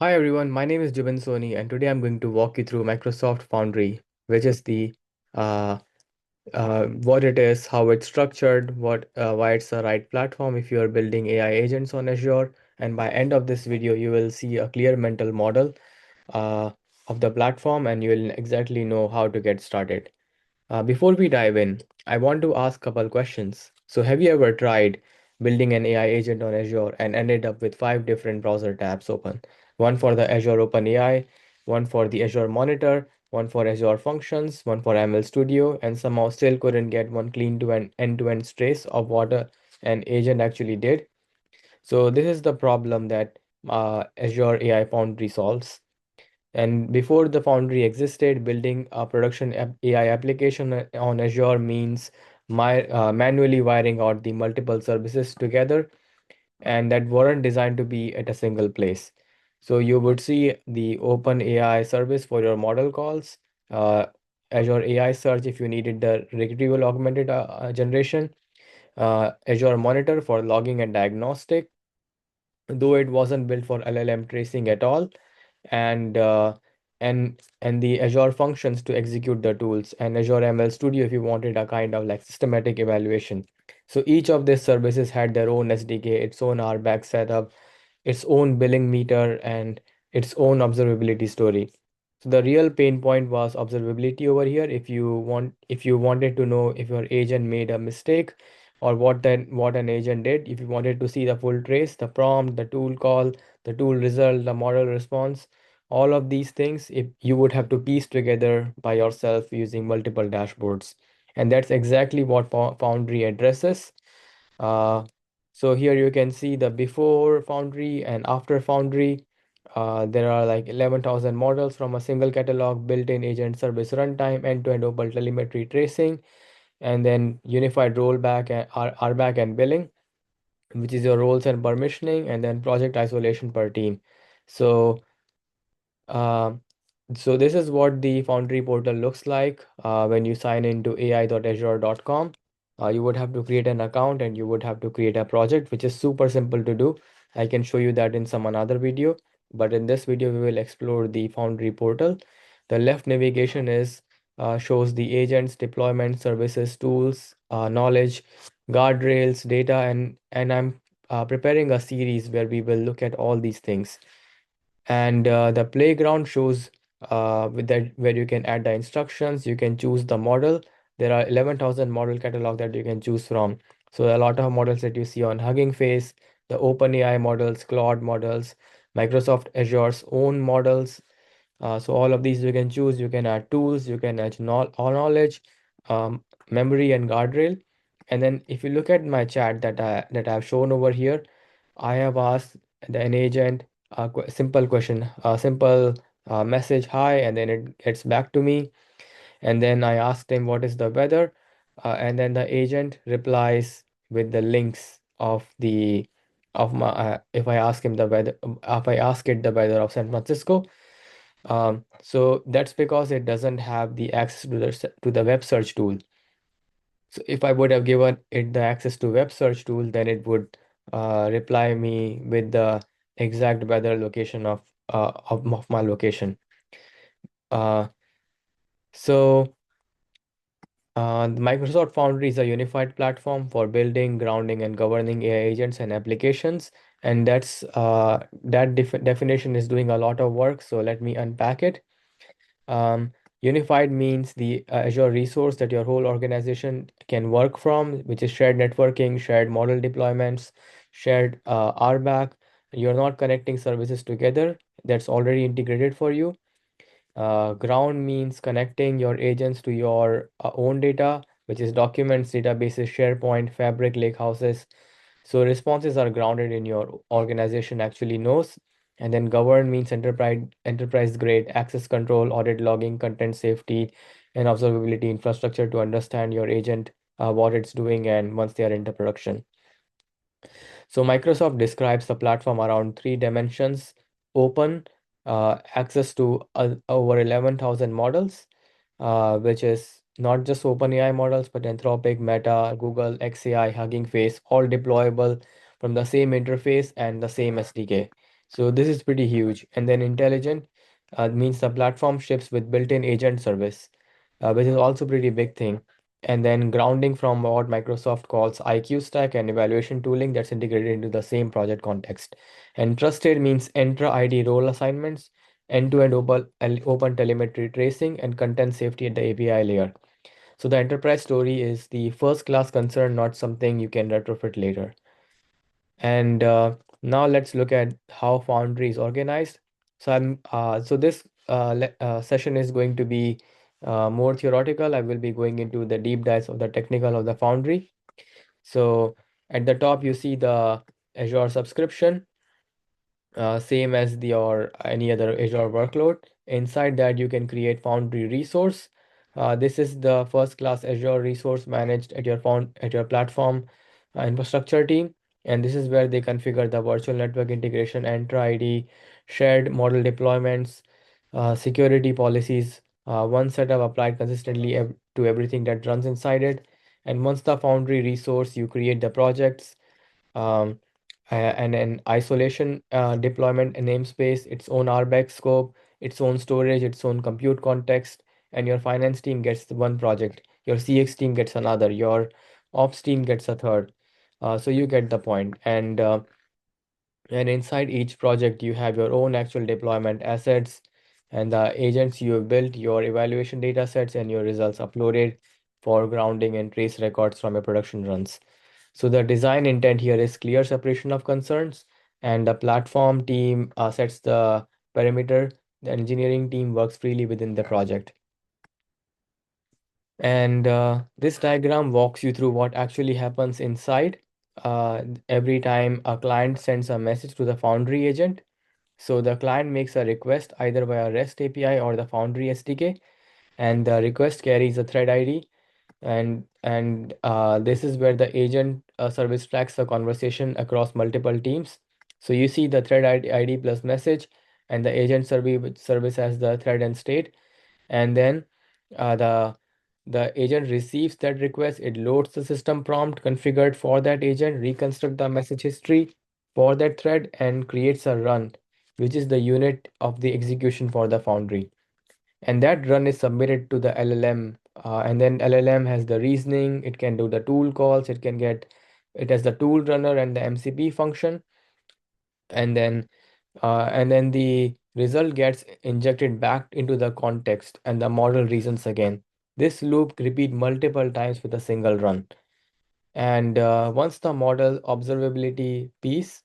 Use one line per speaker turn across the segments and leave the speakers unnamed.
Hi everyone, my name is Jubin Soni, and today I'm going to walk you through Microsoft Foundry, which is the uh, what it is, how it's structured, why it's the right platform if you are building AI agents on Azure. And by end of this video, you will see a clear mental model uh, of the platform, and you will exactly know how to get started. Before we dive in, I want to ask a couple questions. So, have you ever tried building an AI agent on Azure and ended up with five different browser tabs open? One for the Azure OpenAI, one for the Azure Monitor, one for Azure Functions, one for ML Studio, and somehow still couldn't get one clean to end-to-end trace of what an agent actually did. So, this is the problem that Azure AI Foundry solves. And before the Foundry existed, building a production AI application on Azure means manually wiring out the multiple services together, and that weren't designed to be at a single place. So you would see the OpenAI service for your model calls, uh, Azure AI Search if you needed the retrieval augmented generation, Azure Monitor for logging and diagnostic, though it wasn't built for LLM tracing at all, and and the Azure Functions to execute the tools, and Azure ML Studio if you wanted a kind of like systematic evaluation. So each of these services had their own SDK, its own RBAC setup, its own billing meter, and its own observability story. So the real pain point was observability over here. If you wanted to know if your agent made a mistake or what an agent did, if you wanted to see the full trace, the prompt, the tool call, the tool result, the model response, all of these things, if you would have to piece together by yourself using multiple dashboards. And that's exactly what Foundry addresses. Uh, so here you can see the before Foundry and after Foundry. There are like 11,000 models from a single catalog, built-in agent service runtime, end-to-end open telemetry tracing, and then unified rollback and RBAC and billing, which is your roles and permissioning, and then project isolation per team. So uh, so this is what the Foundry portal looks like when you sign into ai.azure.com. You would have to create an account and you would have to create a project, which is super simple to do. I can show you that in some another video, but in this video we will explore the Foundry portal. The left navigation is shows the agents, deployment, services, tools, knowledge, guardrails, data, and I'm preparing a series where we will look at all these things. And the playground shows with that where you can add the instructions, you can choose the model. There are 11,000 model catalog that you can choose from. So a lot of models that you see on Hugging Face, the OpenAI models, Claude models, Microsoft Azure's own models. So all of these you can choose. You can add tools, you can add all knowledge, memory, and guardrail. And then if you look at my chat that I've shown over here, I have asked an agent a simple question, a simple message, hi, and then it gets back to me. And then I asked him what is the weather, and then the agent replies with the links of the of my if I ask him the weather, if I ask it the weather of San Francisco. So that's because it doesn't have the access to the web search tool. So if I would have given it the access to web search tool, then it would reply me with the exact weather location of my location. Uh, so the Microsoft Foundry is a unified platform for building, grounding, and governing AI agents and applications. And that definition is doing a lot of work. So let me unpack it. Um, Unified means the Azure resource that your whole organization can work from, which is shared networking, shared model deployments, shared RBAC. You're not connecting services together. That's already integrated for you. Ground means connecting your agents to your own data, which is documents, databases, SharePoint, Fabric, Lakehouses. So responses are grounded in your organization actually knows. And then govern means enterprise grade access control, audit logging, content safety, and observability infrastructure to understand your agent, what it's doing, and once they are into production. So Microsoft describes the platform around three dimensions: open, access to over 11,000 models, which is not just OpenAI models, but Anthropic, Meta, Google, XAI, Hugging Face, all deployable from the same interface and the same SDK. So this is pretty huge. And then intelligent means the platform ships with built-in agent service, which is also pretty big thing. And then grounding from what Microsoft calls IQ stack and evaluation tooling that's integrated into the same project context. And trusted means Entra ID role assignments, end-to-end open telemetry tracing, and content safety at the API layer. So the enterprise story is the first class concern, not something you can retrofit later. And now let's look at how Foundry is organized. So this session is going to be more theoretical. I will be going into the deep dives of the technical of the Foundry. So at the top, you see the Azure subscription, same as your any other Azure workload. Inside that, you can create Foundry resource. This is the first class Azure resource managed at your platform infrastructure team, and this is where they configure the virtual network integration, Entra ID, shared model deployments, security policies. One setup applied consistently to everything that runs inside it. And once the Foundry resource, you create the projects. Um, and an isolation deployment namespace, its own RBAC scope, its own storage, its own compute context, and your finance team gets one project, your CX team gets another, your ops team gets a third. So you get the point. And inside each project, you have your own actual deployment assets and the agents you have built, your evaluation data sets, and your results uploaded for grounding and trace records from your production runs. So the design intent here is clear separation of concerns, and the platform team sets the perimeter. The engineering team works freely within the project. And this diagram walks you through what actually happens inside every time a client sends a message to the Foundry agent. So the client makes a request either via REST API or the Foundry SDK, and the request carries a thread ID, and this is where the agent service tracks the conversation across multiple teams. So you see the thread ID plus message, and the agent service as the thread and state, and then the agent receives that request. It loads the system prompt configured for that agent, reconstruct the message history for that thread, and creates a run, which is the unit of the execution for the Foundry. And that run is submitted to the LLM, and then LLM has the reasoning. It can do the tool calls. It has the tool runner and the MCP function, and then the result gets injected back into the context, and the model reasons again. This loop repeat multiple times with a single run. And once the model observability piece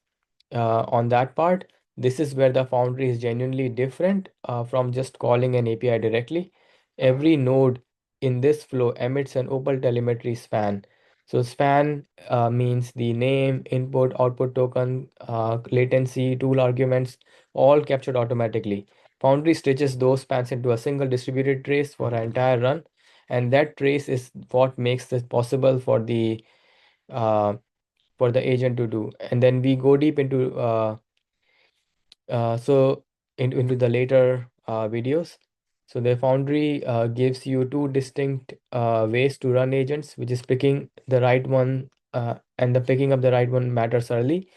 on that part, this is where the Foundry is genuinely different from just calling an API directly. Every node in this flow emits an open telemetry span. So span means the name, input, output token, latency, tool arguments, all captured automatically. Foundry stitches those spans into a single distributed trace for an entire run, and that trace is what makes this possible uh, for the agent to do. And then we go deep into so into the later videos. So the Foundry gives you two distinct ways to run agents, which is picking the right one, and the picking up the right one matters early.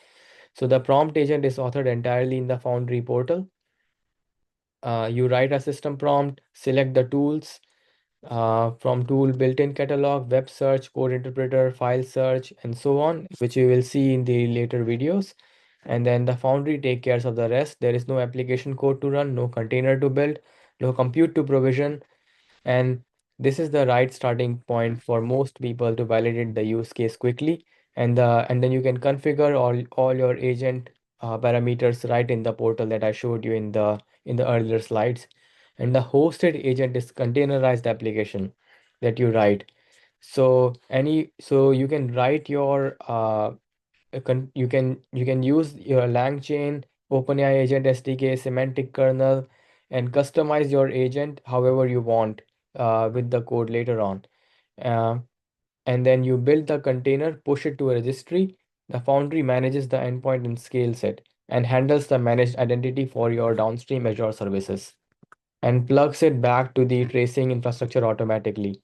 So the prompt agent is authored entirely in the Foundry portal. You write a system prompt, select the tools from tool built-in catalog, web search, code interpreter, file search, and so on, which you will see in the later videos. And then the Foundry take cares of the rest. There is no application code to run, no container to build, no compute to provision. And this is the right starting point for most people to validate the use case quickly. And then you can configure all your agent parameters right in the portal that I showed you in the earlier slides. And the hosted agent is containerized application that you write. So you can write your you can use your LangChain, OpenAI agent SDK, semantic kernel, and customize your agent however you want with the code later on. Uh, and then you build the container, push it to a registry. The Foundry manages the endpoint and scales it, and handles the managed identity for your downstream Azure services, and plugs it back to the tracing infrastructure automatically.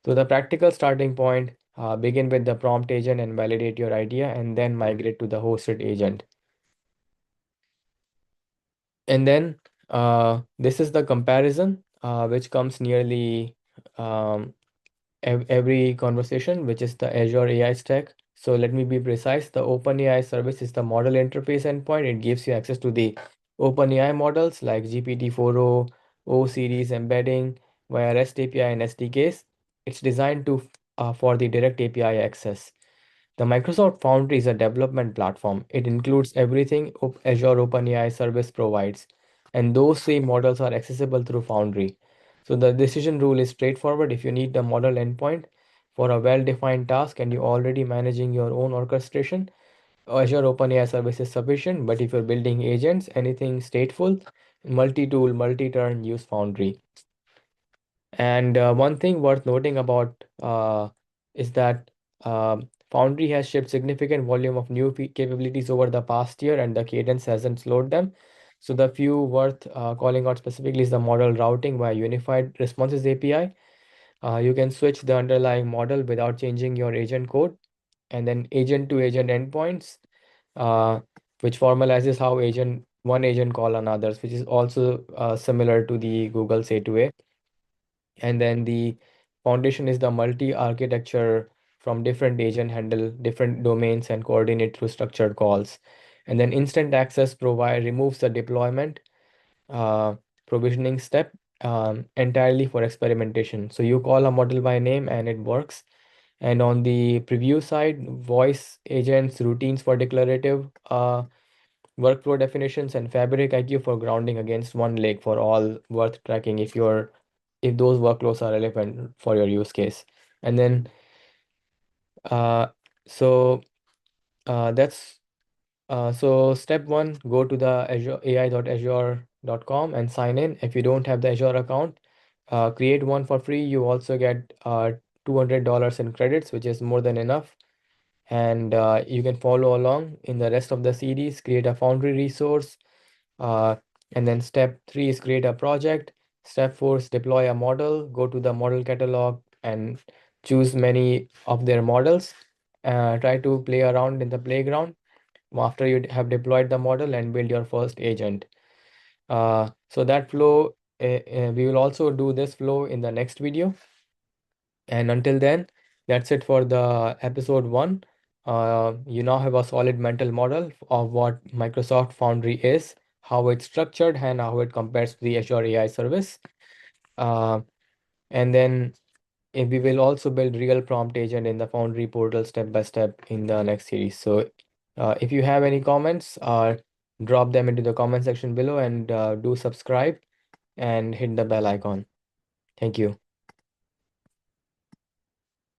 So the practical starting point, begin with the prompt agent and validate your idea, and then migrate to the hosted agent. And then this is the comparison, which comes nearly um, every conversation, which is the Azure AI stack. So let me be precise. The OpenAI service is the model interface endpoint. It gives you access to the OpenAI models like GPT-4o, O series embedding via REST API and SDKs. It's designed to for the direct API access. The Microsoft Foundry is a development platform. It includes everything Azure OpenAI Service provides, and those same models are accessible through Foundry. So the decision rule is straightforward. If you need the model endpoint for a well-defined task and you're already managing your own orchestration, Azure OpenAI Service is sufficient. But if you're building agents, anything stateful, multi-tool, multi-turn, use Foundry. And one thing worth noting about is that Foundry has shipped significant volume of new capabilities over the past year, and the cadence hasn't slowed them. So the few worth calling out specifically is the model routing via Unified Responses API. You can switch the underlying model without changing your agent code, and then agent-to-agent endpoints, uh, which formalizes how one agent call another's, which is also similar to the Google's A2A. And then the foundation is the multi-architecture from different agent handle different domains and coordinate through structured calls. And then instant access provide removes the deployment uh, provisioning step entirely for experimentation. So you call a model by name and it works. And on the preview side, voice agents, routines for declarative workflow definitions, and Fabric IQ for grounding against one lake for all worth tracking if those workloads are relevant for your use case. And then uh, so that's so step one, go to the Azure ai.azure.com and sign in. If you don't have the Azure account, create one for free. You also get $200 in credits, which is more than enough. And you can follow along in the rest of the series, create a Foundry resource. Uh, and then step three is create a project. Step four is deploy a model. Go to the model catalog and choose many of their models. Try to play around in the playground after you have deployed the model and build your first agent. So that flow, we will also do this flow in the next video. And until then, that's it for the episode one. You now have a solid mental model of what Microsoft Foundry is, how it's structured, and how it compares to the Azure AI service. Uh, and then we will also build real prompt agent in the Foundry portal step by step in the next series. So if you have any comments, drop them into the comment section below, and do subscribe and hit the bell icon. Thank you.